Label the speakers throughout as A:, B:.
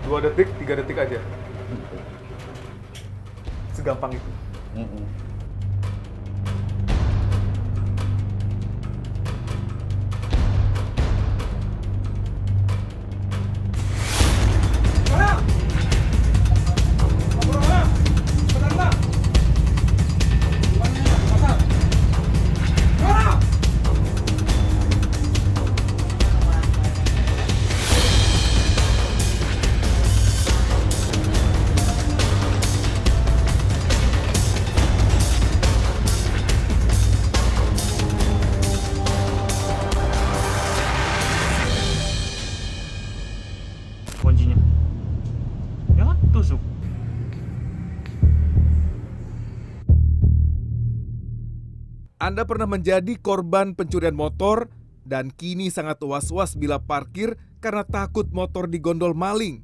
A: 2 detik, 3 detik aja. Segampang itu.
B: Kuncinya. Ya kan, tusuk.
C: Anda pernah menjadi korban pencurian motor dan kini sangat was-was bila parkir karena takut motor digondol maling.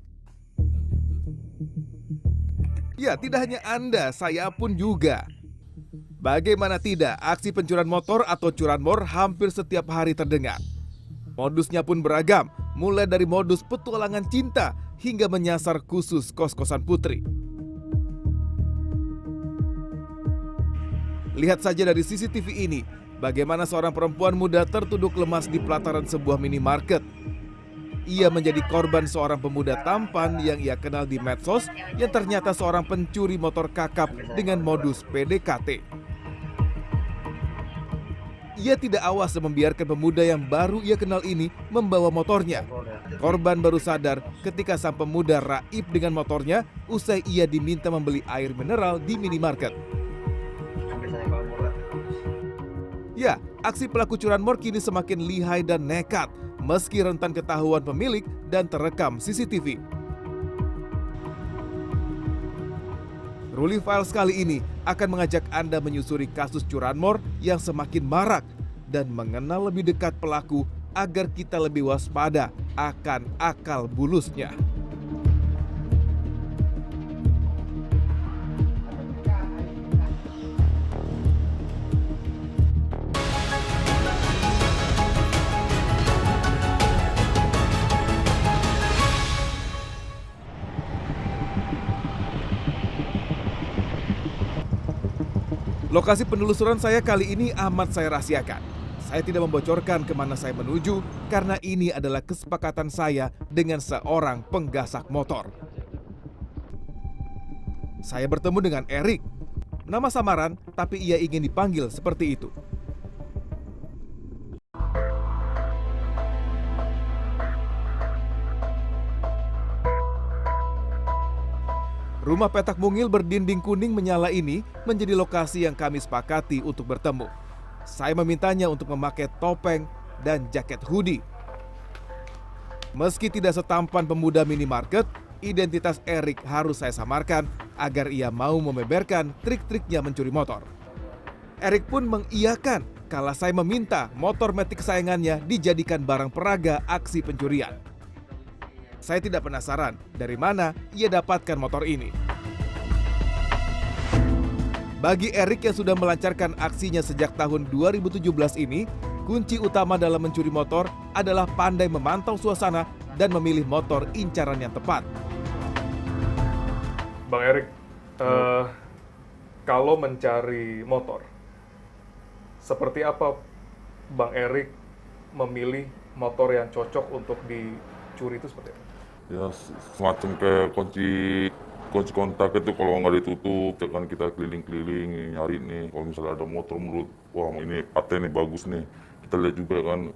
C: Ya, tidak hanya Anda, saya pun juga. Bagaimana tidak, aksi pencurian motor atau curanmor hampir setiap hari terdengar. Modusnya pun beragam, mulai dari modus petualangan cinta hingga menyasar khusus kos-kosan putri. Lihat saja dari CCTV ini, bagaimana seorang perempuan muda tertuduk lemas di pelataran sebuah minimarket. Ia menjadi korban seorang pemuda tampan yang ia kenal di medsos yang ternyata seorang pencuri motor kakap dengan modus PDKT. Ia tidak awas dan membiarkan pemuda yang baru ia kenal ini membawa motornya. Korban baru sadar ketika sang pemuda raib dengan motornya usai ia diminta membeli air mineral di minimarket. Ya, aksi pelaku curanmor kini semakin lihai dan nekat meski rentan ketahuan pemilik dan terekam CCTV. Ruli Files kali ini akan mengajak Anda menyusuri kasus curanmor yang semakin marak dan mengenal lebih dekat pelaku agar kita lebih waspada akan akal bulusnya. Lokasi penelusuran saya kali ini amat saya rahasiakan. Saya tidak membocorkan kemana saya menuju karena ini adalah kesepakatan saya dengan seorang penggasak motor. Saya bertemu dengan Erik, nama samaran tapi ia ingin dipanggil seperti itu. Rumah petak mungil berdinding kuning menyala ini menjadi lokasi yang kami sepakati untuk bertemu. Saya memintanya untuk memakai topeng dan jaket hoodie. Meski tidak setampan pemuda minimarket, identitas Erik harus saya samarkan agar ia mau membeberkan trik-triknya mencuri motor. Erik pun mengiyakan kala saya meminta motor metik kesayangannya dijadikan barang peraga aksi pencurian. Saya tidak penasaran dari mana ia dapatkan motor ini. Bagi Erik yang sudah melancarkan aksinya sejak tahun 2017 ini, kunci utama dalam mencuri motor adalah pandai memantau suasana dan memilih motor incaran yang tepat.
A: Bang Erik, kalau mencari motor, seperti apa Bang Erik memilih motor yang cocok untuk dicuri itu seperti apa?
D: Ya semacam kayak kunci kontak itu kalau nggak ditutup, ya kan kita keliling-keliling nyari nih. Kalau misalnya ada motor menurut wah ini paten nih bagus nih, kita lihat juga kan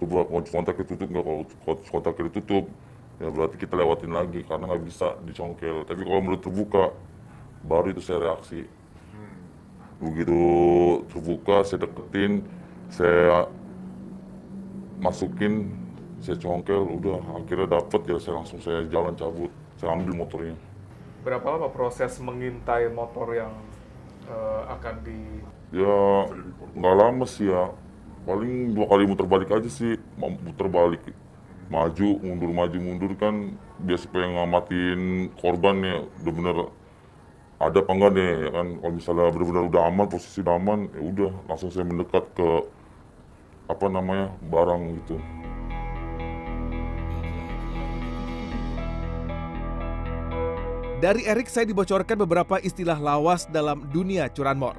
D: coba kunci kontak ditutup nggak. Kalau kunci kontak ditutup ya berarti kita lewatin lagi karena nggak bisa dicongkel. Tapi kalau menurut terbuka baru itu saya reaksi. Begitu terbuka saya deketin, saya masukin, saya congkel, udah akhirnya dapet ya saya jalan cabut, saya ambil motornya.
A: Berapa lama proses mengintai motor yang akan di...
D: Ya nggak lama sih ya, paling 2 kali muter balik aja sih, muter balik, maju mundur kan biasa pengen ngamatin korban ya, udah bener ada apa enggak nih ya kan. Kalau misalnya benar-benar udah aman, posisi udah aman, ya udah langsung saya mendekat ke barang gitu.
C: Dari Erik saya dibocorkan beberapa istilah lawas dalam dunia curanmor.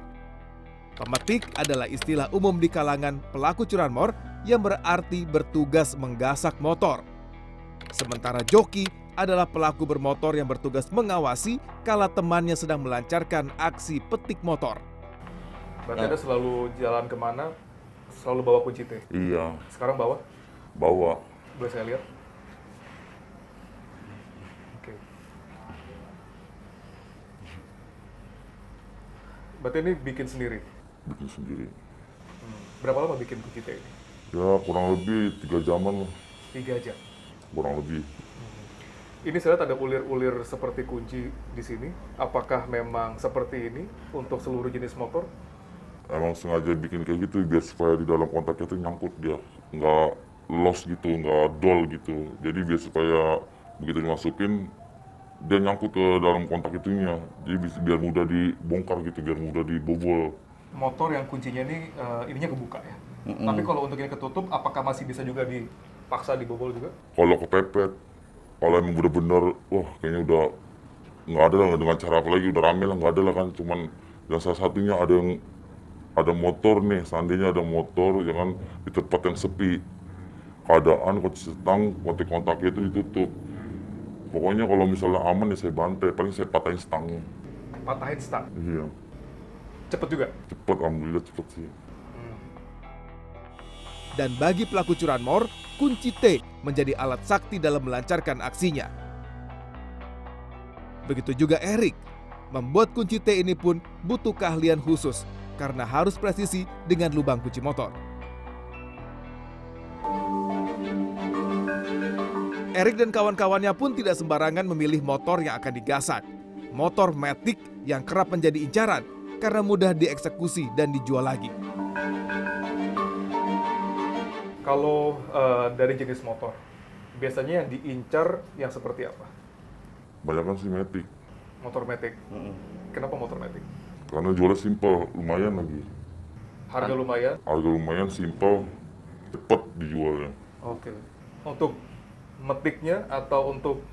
C: Pemetik adalah istilah umum di kalangan pelaku curanmor yang berarti bertugas menggasak motor. Sementara joki adalah pelaku bermotor yang bertugas mengawasi kala temannya sedang melancarkan aksi petik motor.
A: Berarti Anda selalu jalan kemana, selalu bawa kunci T.
D: Iya,
A: Sekarang bawa?
D: bawa.
A: Boleh saya lihat? Oke. Berarti ini bikin sendiri?
D: Bikin sendiri.
A: Berapa lama bikin kunci T ini?
D: Ya kurang lebih 3 jaman lah,
A: 3 jam.
D: kurang lebih.
A: Ini saya lihat ada ulir-ulir seperti kunci di sini. Apakah memang seperti ini untuk seluruh jenis motor?
D: Emang sengaja bikin kayak gitu biar supaya di dalam kontaknya itu nyangkut dia, nggak loss gitu, nggak dol gitu. Jadi biar supaya begitu dimasukin dia nyangkut ke dalam kontak itunya. Jadi biar mudah dibongkar gitu, biar mudah dibobol.
A: Motor yang kuncinya ini ininya kebuka ya. Tapi kalau untuk ini ketutup, apakah masih bisa juga dipaksa dibobol juga?
D: Kalau kepepet, kalau emang bener-bener, wah kayaknya udah nggak ada lah dengan cara apa lagi, udah rame lah, nggak ada lah kan. Cuman yang salah satunya ada motor nih, seandainya ada motor ya kan di tempat yang sepi, keadaan kunci stang, kunci kontaknya itu ditutup. Pokoknya kalau misalnya aman ya saya bantai, paling saya patahin stangnya.
A: Patahin stang.
D: Iya,
A: Cepet juga?
D: cepet, alhamdulillah cepet sih.
C: Dan bagi pelaku curanmor, kunci T menjadi alat sakti dalam melancarkan aksinya. Begitu juga Erik. Membuat kunci T ini pun butuh keahlian khusus karena harus presisi dengan lubang kunci motor. Erik dan kawan-kawannya pun tidak sembarangan memilih motor yang akan digasak. Motor matic yang kerap menjadi incaran karena mudah dieksekusi dan dijual lagi.
A: Kalau dari jenis motor, biasanya yang diincar yang seperti apa?
D: Banyak kan sih matic,
A: Motor matic. Kenapa motor matic?
D: karena jualnya simpel, lumayan lagi.
A: Harga lumayan.
D: Harga lumayan, simpel, cepet dijualnya.
A: Oke. Untuk metiknya atau untuk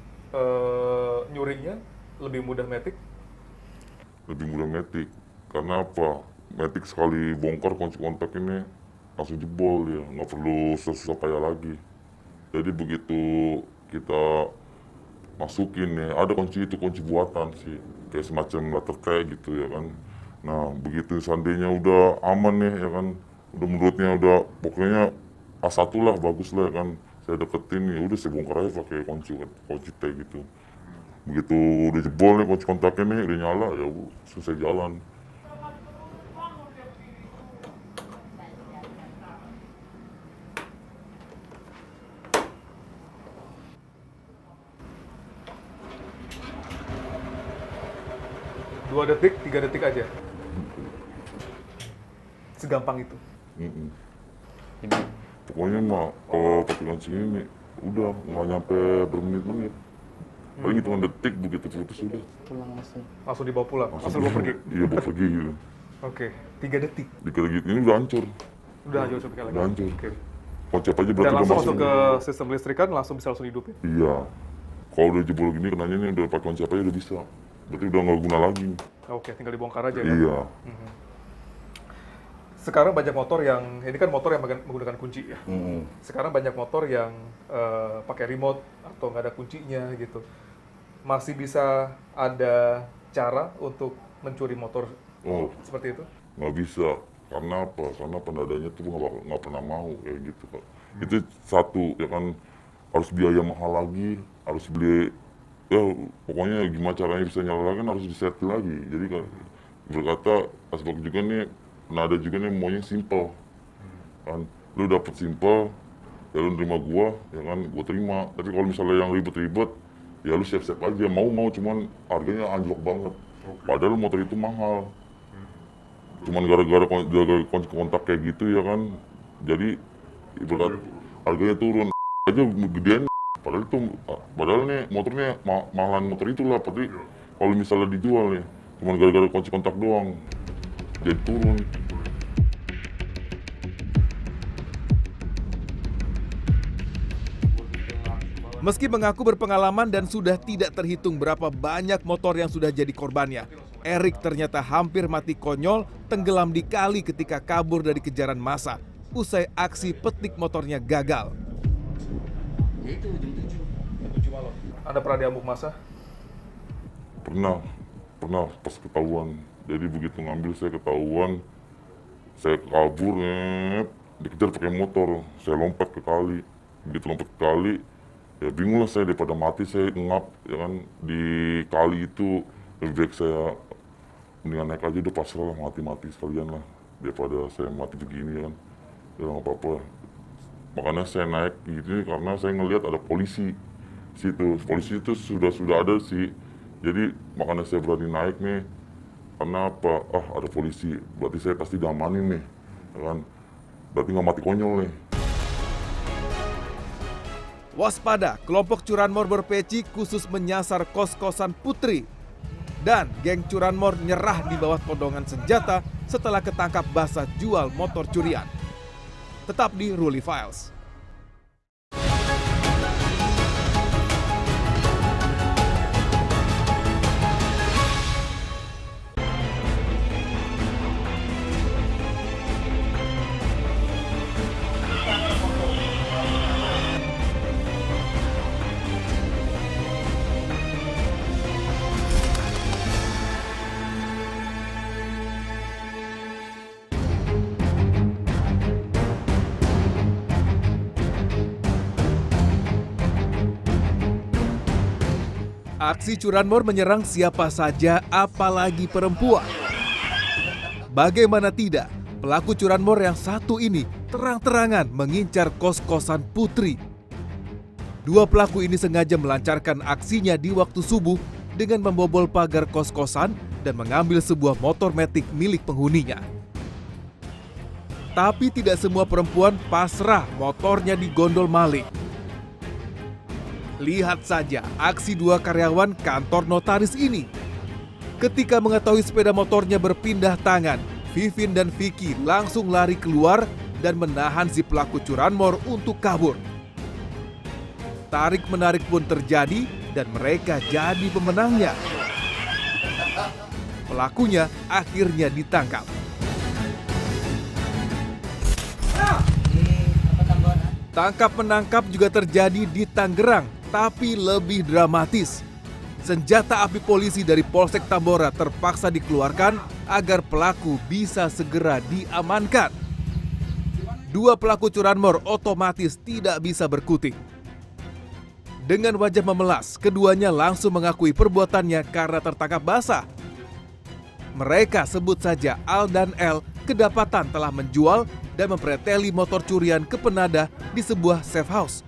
A: nyurinya lebih mudah matic?
D: Lebih mudah matic. Karena apa? Matic sekali bongkar kunci kontak ini langsung jebol ya, nggak perlu susah-susah payah lagi. Jadi begitu kita masukin ya, ada kunci itu kunci buatan sih, kayak semacam letter T gitu ya kan. Nah begitu seandainya udah aman nih ya kan, udah menurutnya udah pokoknya A1 lah, bagus lah ya kan. Saya deketin ya udah saya bongkar aja pakai kunci T gitu. Begitu udah jebol nih kunci kontaknya nih, udah nyala ya selesai jalan.
A: Dua detik, 3 detik aja. Segampang itu.
D: Mm-mm. Pokoknya mah kalau pakai kunci ini udah nggak nyampe bermenit-menit. Paling hitungan detik begitu putus udah.
A: Langsung dibawa pulang, langsung dibawa pergi.
D: Iya bawa pergi gitu.
A: Oke, 3 detik.
D: Dikira gitu ini udah hancur.
A: Udah hancur sekali lagi.
D: Udah hancur.
A: Oke.
D: Konsep aja
A: Dan
D: berarti udah
A: langsung
D: masuk.
A: masuk ke sistem listrikan, langsung bisa langsung hidupin.
D: Iya. Kalau udah jebol gini kenanya ini udah pakai kunci aja udah bisa. Berarti udah nggak guna lagi.
A: Oke, tinggal dibongkar aja ya.
D: Iya.
A: Sekarang banyak motor yang, ini kan motor yang menggunakan kunci ya.
D: Mm-mm.
A: Sekarang banyak motor yang pakai remote atau nggak ada kuncinya gitu. Masih bisa ada cara untuk mencuri motor
D: Oh,
A: seperti itu?
D: nggak bisa. Karena apa? Karena pendadanya tuh nggak pernah mau kayak gitu Pak. Itu satu ya kan, harus biaya mahal lagi, harus beli ya pokoknya gimana caranya bisa nyala lagi kan harus disetel lagi. Jadi kan berkata asbak juga nih, ada juga nih maunya simple kan, lu dapet simple ya lu nerima gua ya kan, gua terima. Tapi kalau misalnya yang ribet-ribet ya lu siap-siap aja, mau cuman harganya anjlok banget. Padahal motor itu mahal. Cuman gara-gara kunci kontak kayak gitu ya kan, jadi ibarat harganya turun aja gedean. Padahal nih motornya mahalan motor itulah, tapi kalau misalnya dijual nih cuman gara-gara kunci kontak doang jadi turun.
C: Meski mengaku berpengalaman dan sudah tidak terhitung berapa banyak motor yang sudah jadi korbannya, Erik ternyata hampir mati konyol tenggelam di kali ketika kabur dari kejaran massa usai aksi petik motornya gagal.
E: Itu jam 7.
A: malam. Anda pernah diambuk massa?
D: Pernah pas ketahuan. Jadi begitu ngambil saya ketahuan, saya kabur, dikejar pakai motor, saya lompat ke kali. Begitu lompat ke kali, ya bingung lah saya, daripada mati saya ngap ya kan di kali itu. Lebih baik saya mendingan naik aja, udah pasrah lah, mati sekalian lah daripada saya mati begini kan. Ya nggak apa-apa. Makanya saya naik gitu karena saya ngelihat ada polisi situ. Polisi itu sudah ada sih. Jadi makanya saya berani naik nih. Karena apa? Ada polisi. Berarti saya pasti diamanin nih. Ya kan? Berarti nggak mati konyol nih.
C: Waspada, kelompok curanmor berpeci khusus menyasar kos-kosan putri. Dan geng curanmor nyerah di bawah todongan senjata setelah ketangkap basah jual motor curian. Tetap di Ruli Files. Aksi curanmor menyerang siapa saja, apalagi perempuan. Bagaimana tidak, pelaku curanmor yang satu ini terang-terangan mengincar kos-kosan putri. Dua pelaku ini sengaja melancarkan aksinya di waktu subuh dengan membobol pagar kos-kosan dan mengambil sebuah motor metik milik penghuninya. Tapi tidak semua perempuan pasrah motornya digondol maling. Lihat saja aksi dua karyawan kantor notaris ini. Ketika mengetahui sepeda motornya berpindah tangan, Vivin dan Vicky langsung lari keluar dan menahan si pelaku curanmor untuk kabur. Tarik-menarik pun terjadi dan mereka jadi pemenangnya. Pelakunya akhirnya ditangkap. Tangkap-menangkap juga terjadi di Tangerang, tapi lebih dramatis. Senjata api polisi dari Polsek Tambora terpaksa dikeluarkan agar pelaku bisa segera diamankan. Dua pelaku curanmor otomatis tidak bisa berkutik. Dengan wajah memelas, keduanya langsung mengakui perbuatannya karena tertangkap basah. Mereka sebut saja Al dan L kedapatan telah menjual dan mempreteli motor curian ke penada di sebuah safe house.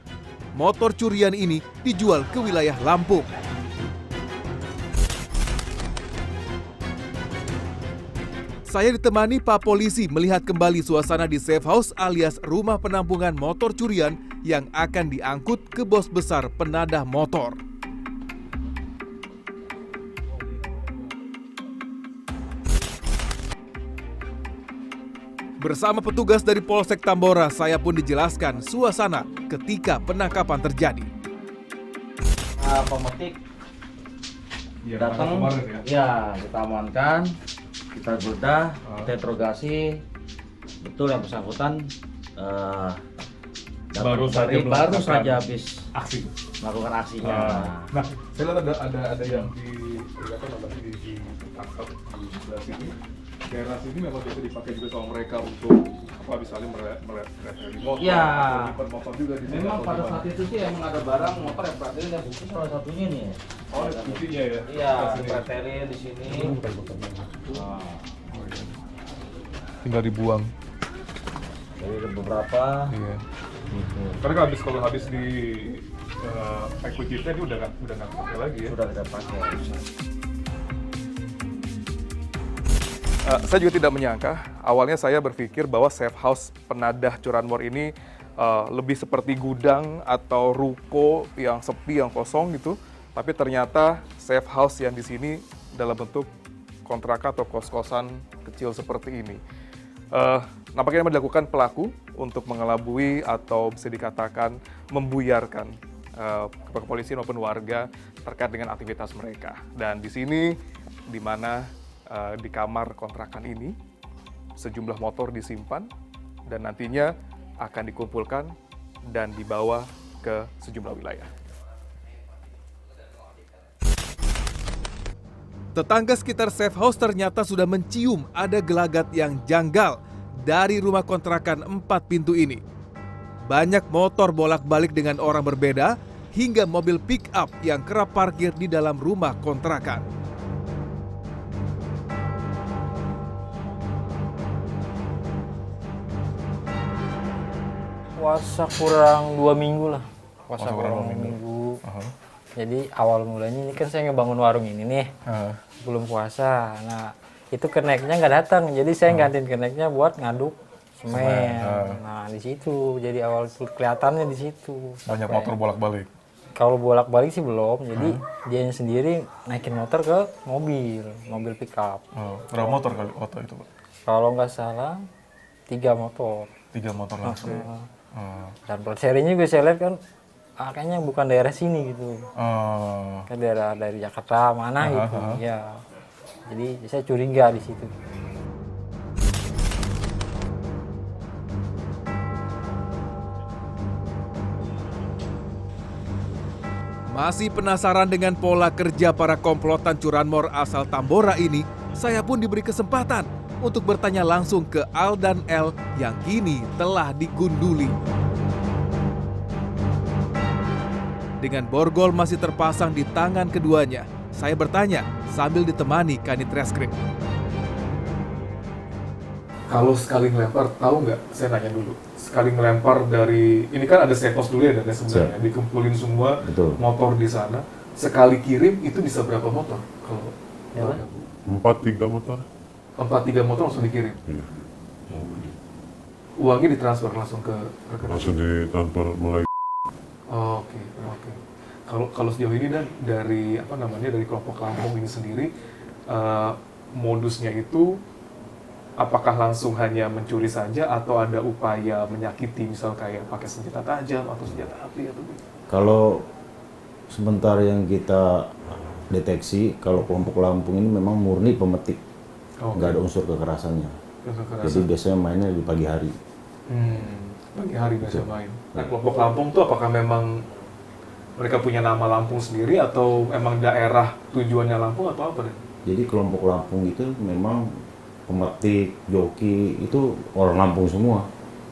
C: Motor curian ini dijual ke wilayah Lampung. Saya ditemani Pak Polisi melihat kembali suasana di safe house alias rumah penampungan motor curian yang akan diangkut ke bos besar penadah motor. Bersama petugas dari Polsek Tambora, saya pun dijelaskan suasana ketika penangkapan terjadi.
E: Pemetik
A: Iya,
E: datang,
A: kemarin ya.
E: ya kita amankan, kita geledah, kita interogasi, betul yang bersangkutan
A: Baru saja
E: baru
A: melakukan
E: saja habis
A: aksi.
E: melakukan aksinya.
A: Nah, saya lihat ada yang diperlihatkan di tangkap di sebelah sini. Daerah sini memang biasa dipakai juga sama mereka untuk apa misalnya mereteli motor,
E: Ya.
A: atau nyimpen motor juga di sini.
E: Memang
A: atau
E: pada
A: gimana?
E: saat itu sih emang ada barang motor yang pretelin dan bukti salah satunya nih.
A: Oh, ada buktinya ya?
E: Iya,
A: Di sini.
E: pretelin di sini. Nah,
A: Tinggal dibuang.
E: jadi ada beberapa.
A: Iya.
E: Gitu.
A: Karena kalau habis di equity-nya dia udah nggak pakai lagi ya.
E: Sudah kita pakai.
A: Saya juga tidak menyangka, awalnya saya berpikir bahwa safe house penadah curanmor ini lebih seperti gudang atau ruko yang sepi, yang kosong gitu. Tapi ternyata safe house yang di sini dalam bentuk kontrakan atau kos-kosan kecil seperti ini. Nampaknya memang dilakukan pelaku untuk mengelabui atau bisa dikatakan membuyarkan kepolisian maupun warga terkait dengan aktivitas mereka. Dan di sini, di mana di kamar kontrakan ini, sejumlah motor disimpan dan nantinya akan dikumpulkan dan dibawa ke sejumlah wilayah.
C: Tetangga sekitar safe house ternyata sudah mencium ada gelagat yang janggal dari rumah kontrakan 4 pintu ini. Banyak motor bolak-balik dengan orang berbeda hingga mobil pick up yang kerap parkir di dalam rumah kontrakan.
F: Puasa kurang 2 minggu lah. Puasa kurang 2 minggu. Jadi awal mulanya ini kan saya ngebangun warung ini nih. Belum puasa. Nah, itu keneknya nggak datang. Jadi saya gantiin keneknya buat ngaduk semen. Nah, di situ. Jadi awal kelihatannya di situ.
A: Banyak motor bolak-balik.
F: Kalau bolak-balik sih belum. Jadi dia sendiri naikin motor ke mobil pickup.
A: Berapa motor kali waktu itu, Pak?
F: Kalau nggak salah 3 motor.
A: 3 motor langsung.
F: Dan plat serinya juga saya lihat kan kayaknya bukan daerah sini gitu. Kan daerah dari Jakarta mana gitu. Ya. Jadi saya curiga di situ.
C: Masih penasaran dengan pola kerja para komplotan curanmor asal Tambora ini, saya pun diberi kesempatan untuk bertanya langsung ke Al dan L yang kini telah digunduli. Dengan borgol masih terpasang di tangan keduanya, saya bertanya sambil ditemani Kanit Reskrim.
A: Kalau sekali ngelempar, tahu nggak? Saya nanya dulu. Sekali ngelempar dari, ini kan ada setos dulu ya, dan sebenarnya dikumpulin semua motor di sana. Sekali kirim itu bisa berapa motor? Kalau
D: 4-3 motor.
A: 4-3 motor langsung dikirim. Uangnya ditransfer langsung ke rekening.
D: Langsung ditransfer mulai.
A: Oke. Kalau sejauh ini dan dari dari kelompok Lampung ini sendiri, modusnya itu apakah langsung hanya mencuri saja atau ada upaya menyakiti, misal kayak pakai senjata tajam atau senjata api atau gitu?
G: Kalau sebentar yang kita deteksi, kalau kelompok Lampung ini memang murni pemetik, nggak ada unsur kekerasannya. Jadi biasanya mainnya di pagi hari.
A: Pagi hari biasa main. Nah, kelompok Lampung tuh apakah memang mereka punya nama Lampung sendiri atau emang daerah tujuannya Lampung atau apa deh?
G: Jadi kelompok Lampung itu memang pemetik, joki, itu orang Lampung semua.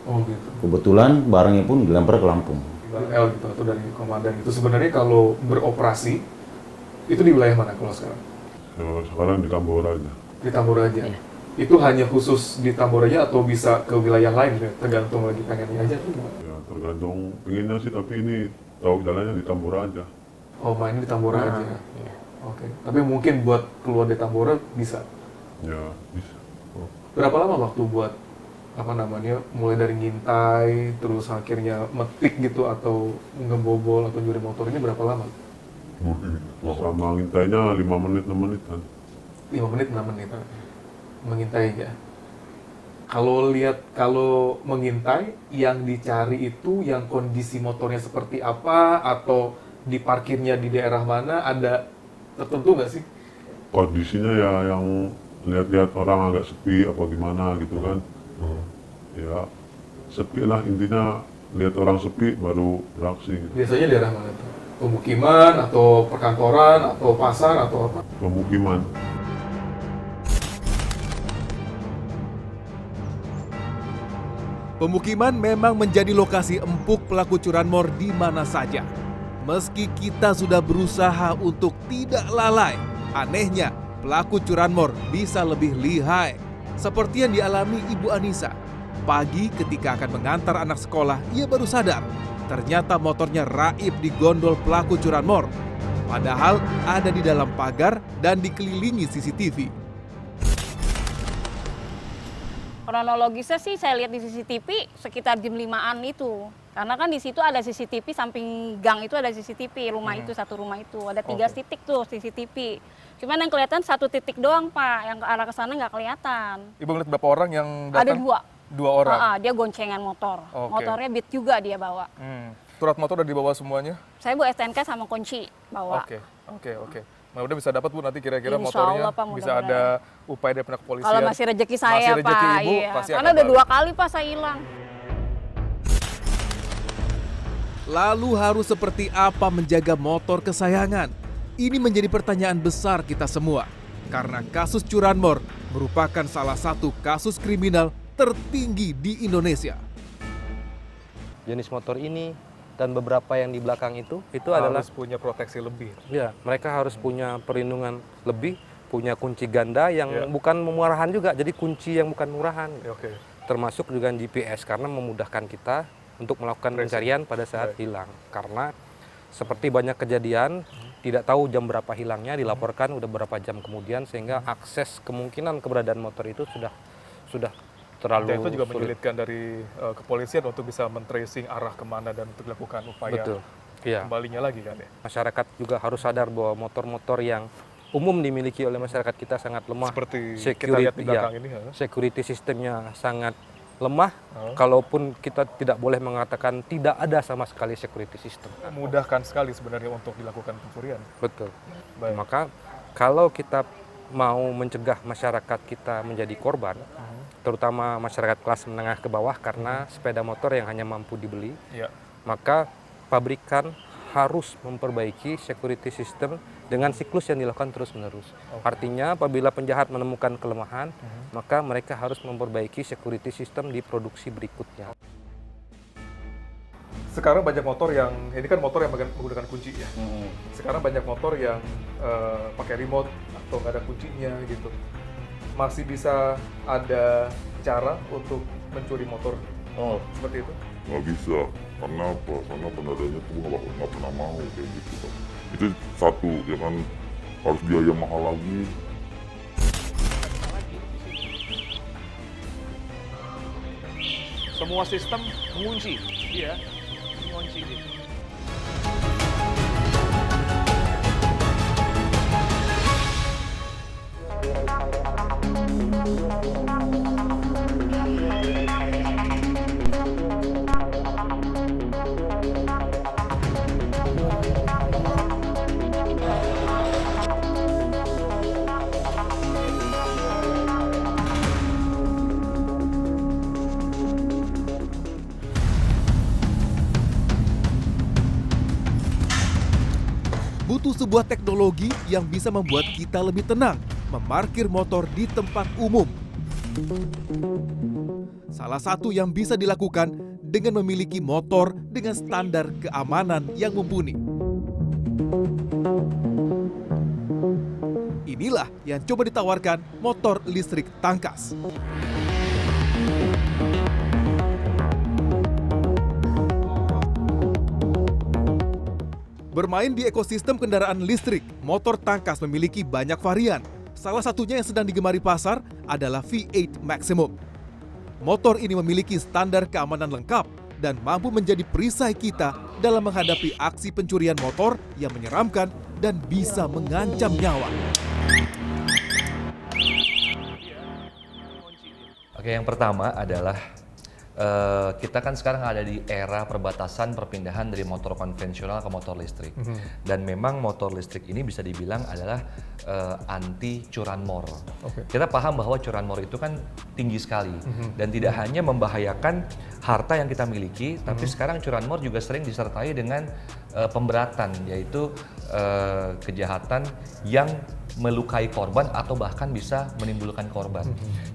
A: Oh gitu.
G: Kebetulan barangnya pun dilempar ke Lampung.
A: L gitu, atau dari komandan itu sebenarnya kalau beroperasi, itu di wilayah mana kalau sekarang?
D: Sekarang di Tambora aja.
A: Di Tambora aja? Iya. Itu hanya khusus di Tambora aja atau bisa ke wilayah lain ya? Tergantung lagi pengennya aja tuh gimana?
D: Ya tergantung pengennya sih, tapi ini tahu jalannya di Tambora aja.
A: Oh mainnya di Tambora aja? Iya. Oke, tapi mungkin buat keluar di Tambora bisa?
D: Ya bisa.
A: Berapa lama waktu buat mulai dari ngintai terus akhirnya metik gitu atau ngebobol atau nyuri motor ini berapa lama?
D: Sama ngintainya 5 menit 6 menit kan.
A: 5 menit 6 menit mengintai ya. Kalau mengintai yang dicari itu yang kondisi motornya seperti apa atau di parkirnya di daerah mana, ada tertentu nggak sih?
D: Kondisinya ya yang lihat-lihat orang agak sepi apa gimana gitu kan. Ya sepi lah, intinya lihat orang sepi baru beraksi gitu.
A: Biasanya daerah mana tuh? Pemukiman atau perkantoran atau pasar atau apa?
D: Pemukiman.
C: Pemukiman memang menjadi lokasi empuk pelaku curanmor di mana saja. Meski kita sudah berusaha untuk tidak lalai, anehnya pelaku curanmor bisa lebih lihai. Seperti yang dialami Ibu Anissa. Pagi ketika akan mengantar anak sekolah, ia baru sadar ternyata motornya raib di gondol pelaku curanmor. Padahal ada di dalam pagar dan dikelilingi CCTV.
H: Kronologisnya sih saya lihat di CCTV sekitar jam 5-an itu. Karena kan di situ ada CCTV, samping gang itu ada CCTV, rumah itu, satu rumah itu. Ada 3 titik tuh CCTV. Cuman yang kelihatan 1 titik doang, Pak. Yang ke arah ke sana nggak kelihatan.
A: Ibu ngeliat berapa orang yang datang?
H: Ada 2.
A: 2 orang?
H: Dia goncengan motor.
A: Oke.
H: Motornya Beat juga dia bawa.
A: Surat motor udah dibawa semuanya?
H: Saya bawa STNK sama kunci bawa.
A: Oke. Mudah bisa dapat Bu nanti kira-kira
H: Insya
A: motornya
H: Allah, Pak,
A: bisa
H: mudah-mudahan.
A: ada upaya dari pihak kepolisian.
H: Kalau masih rezeki saya,
A: Masih rezeki
H: Pak.
A: Ibu,
H: Iya.
A: pasti
H: Karena
A: akan
H: udah
A: balik.
H: 2 kali Pak saya hilang.
C: Lalu harus seperti apa menjaga motor kesayangan? Ini menjadi pertanyaan besar kita semua. Karena kasus curanmor merupakan salah satu kasus kriminal tertinggi di Indonesia.
I: Jenis motor ini dan beberapa yang di belakang itu adalah
A: Harus punya proteksi lebih.
I: ya, mereka harus punya perlindungan lebih, punya kunci ganda yang
A: Ya.
I: bukan murahan juga, jadi kunci yang bukan murahan.
A: Oke.
I: Termasuk juga GPS karena memudahkan kita untuk melakukan pencarian pada saat hilang. Karena seperti banyak kejadian tidak tahu jam berapa hilangnya, dilaporkan udah berapa jam kemudian sehingga akses kemungkinan keberadaan motor itu sudah terlalu
A: Dan itu juga
I: sulit.
A: menyulitkan dari kepolisian untuk bisa men-tracing arah kemana dan untuk dilakukan upaya
I: Betul. Iya.
A: kembalinya lagi kan ya.
I: Masyarakat juga harus sadar bahwa motor-motor yang umum dimiliki oleh masyarakat kita sangat lemah.
A: Seperti kita lihat di belakang ini.
I: Security sistemnya sangat lemah. Kalaupun kita tidak boleh mengatakan tidak ada sama sekali security system.
A: Memudahkan sekali sebenarnya untuk dilakukan pencurian.
I: Betul.
A: Baik.
I: Maka kalau kita mau mencegah masyarakat kita menjadi korban, terutama masyarakat kelas menengah ke bawah karena sepeda motor yang hanya mampu dibeli,
A: Ya.
I: maka pabrikan harus memperbaiki security system dengan siklus yang dilakukan terus-menerus. Artinya apabila penjahat menemukan kelemahan, maka mereka harus memperbaiki security system di produksi berikutnya.
A: Sekarang banyak motor yang ini kan motor yang menggunakan kunci ya. Sekarang banyak motor yang pakai remote atau nggak ada kuncinya gitu. Masih bisa ada cara untuk mencuri motor seperti itu?
D: Nggak bisa, karena apa? Karena penadanya tuh nggak pernah mau kayak gitu kan. Itu satu, ya kan harus biaya mahal lagi.
B: Semua sistem mengunci. Iya, mengunci dia.
C: Butuh sebuah teknologi yang bisa membuat kita lebih tenang memarkir motor di tempat umum. Salah satu yang bisa dilakukan dengan memiliki motor dengan standar keamanan yang mumpuni. Inilah yang coba ditawarkan motor listrik tangkas. Bermain di ekosistem kendaraan listrik, motor tangkas memiliki banyak varian. Salah satunya yang sedang digemari pasar adalah V8 Maximum. Motor ini memiliki standar keamanan lengkap dan mampu menjadi perisai kita dalam menghadapi aksi pencurian motor yang menyeramkan dan bisa mengancam nyawa.
J: Oke, yang pertama adalah kita kan sekarang ada di era perbatasan perpindahan dari motor konvensional ke motor listrik. Dan memang motor listrik ini bisa dibilang adalah anti curanmor. Kita paham bahwa curanmor itu kan tinggi sekali dan tidak hanya membahayakan harta yang kita miliki, tapi sekarang curanmor juga sering disertai dengan pemberatan, yaitu kejahatan yang melukai korban atau bahkan bisa menimbulkan korban.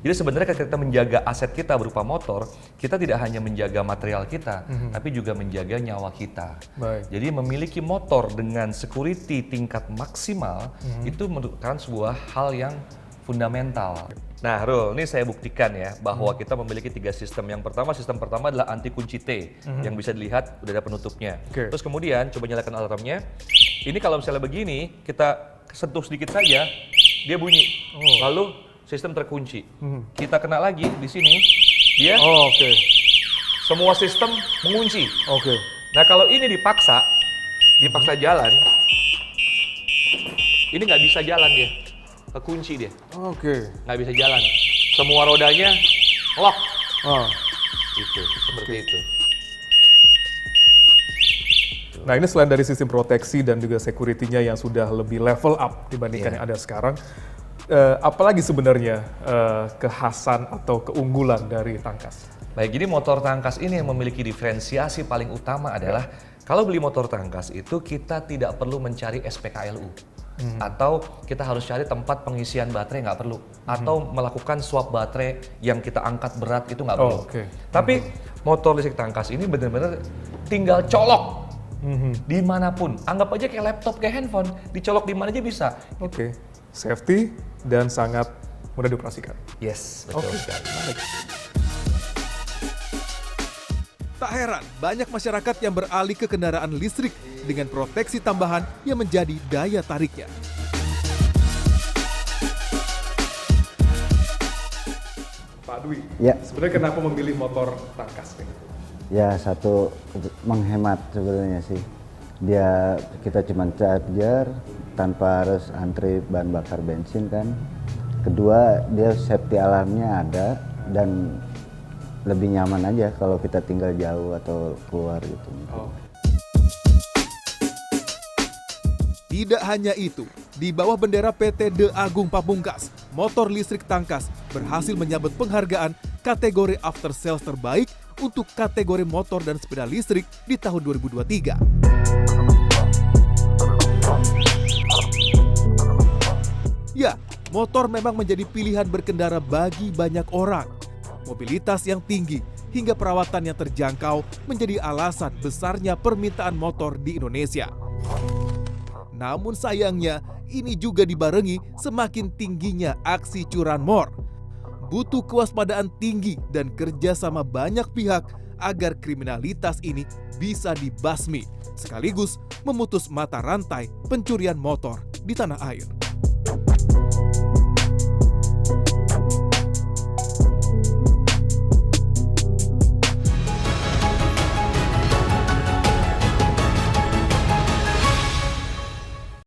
J: Jadi sebenarnya ketika kita menjaga aset kita berupa motor, kita tidak hanya menjaga material kita, tapi juga menjaga nyawa kita. Jadi memiliki motor dengan security tingkat maksimal itu merupakan sebuah hal yang fundamental. Nah, Rul, ini saya buktikan ya bahwa kita memiliki 3 sistem. Sistem pertama adalah anti kunci T yang bisa dilihat udah ada penutupnya. Terus kemudian coba nyalakan alarmnya. Ini kalau misalnya begini, kita sentuh sedikit saja, dia bunyi. Lalu sistem terkunci. Kita kena lagi di sini, dia semua sistem mengunci. Nah, kalau ini dipaksa jalan, ini nggak bisa jalan dia, kekunci dia. Nggak bisa jalan. Semua rodanya lock. Itu seperti itu.
A: Nah ini selain dari sistem proteksi dan juga security-nya yang sudah lebih level up dibandingkan yang ada sekarang, apalagi sebenarnya kekhasan atau keunggulan dari Tangkas?
J: Baik, jadi motor Tangkas ini yang memiliki diferensiasi paling utama adalah kalau beli motor Tangkas itu kita tidak perlu mencari SPKLU. Atau kita harus cari tempat pengisian baterai, nggak perlu. Atau melakukan swap baterai yang kita angkat berat itu nggak perlu. Tapi motor listrik Tangkas ini benar-benar tinggal colok dimanapun. Anggap aja kayak laptop, kayak handphone, dicolok di mana aja bisa.
A: Safety dan sangat mudah dioperasikan.
J: Yes, betul sekali.
C: Tak heran banyak masyarakat yang beralih ke kendaraan listrik dengan proteksi tambahan yang menjadi daya tariknya.
A: Pak Dwi,
K: Ya.
A: sebenarnya kenapa memilih motor Tangkas nih?
K: Ya satu menghemat sebenarnya sih. Kita cuma charger tanpa harus antri bahan bakar bensin kan. Kedua dia safety alarmnya ada dan lebih nyaman aja kalau kita tinggal jauh atau keluar gitu.
C: Tidak hanya itu, di bawah bendera PT De Agung Pamungkas, motor listrik Tangkas berhasil menyabet penghargaan kategori after sales terbaik untuk kategori motor dan sepeda listrik di tahun 2023. Ya, motor memang menjadi pilihan berkendara bagi banyak orang. Mobilitas yang tinggi hingga perawatan yang terjangkau menjadi alasan besarnya permintaan motor di Indonesia. Namun sayangnya, ini juga dibarengi semakin tingginya aksi curanmor. Butuh kewaspadaan tinggi dan kerjasama banyak pihak agar kriminalitas ini bisa dibasmi, sekaligus memutus mata rantai pencurian motor di tanah air.